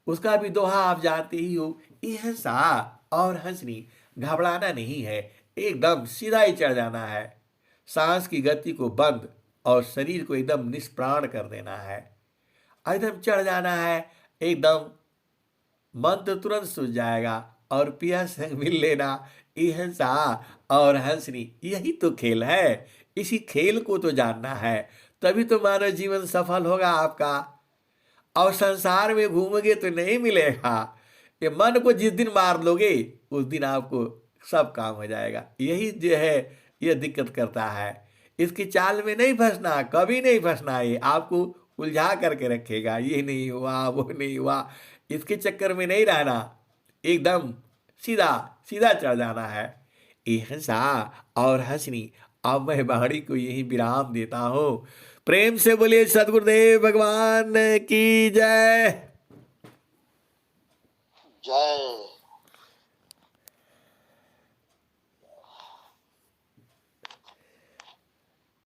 S1: उसका भी दोहा आप जानते ही हो। यह सा और हंसनी घबराना नहीं है, एकदम सीधा ही चढ़ जाना है। सांस की गति को बंद और शरीर को एकदम निष्प्राण कर देना है। एकदम चढ़ जाना है, एकदम मन तो तुरंत सूझ जाएगा और पिया संग मिल लेना। यह सा और हंसनी यही तो खेल है। इसी खेल को तो जानना है, तभी तो मानव जीवन सफल होगा आपका। और संसार में घूमोगे तो नहीं मिलेगा। ये मन को जिस दिन मार लोगे उस दिन आपको सब काम हो जाएगा। यही जो है ये दिक्कत करता है। इसकी चाल में नहीं फंसना, कभी नहीं फंसना। ये आपको उलझा करके रखेगा, ये नहीं हुआ वो नहीं हुआ, इसके चक्कर में नहीं रहना। एकदम सीधा सीधा चढ़ जाना है। ये हंसा और हंसनी। अब मैं वाणी को यही विराम देता हूँ। प्रेम से बोलिए सदगुरुदेव भगवान की जय।
S2: जय।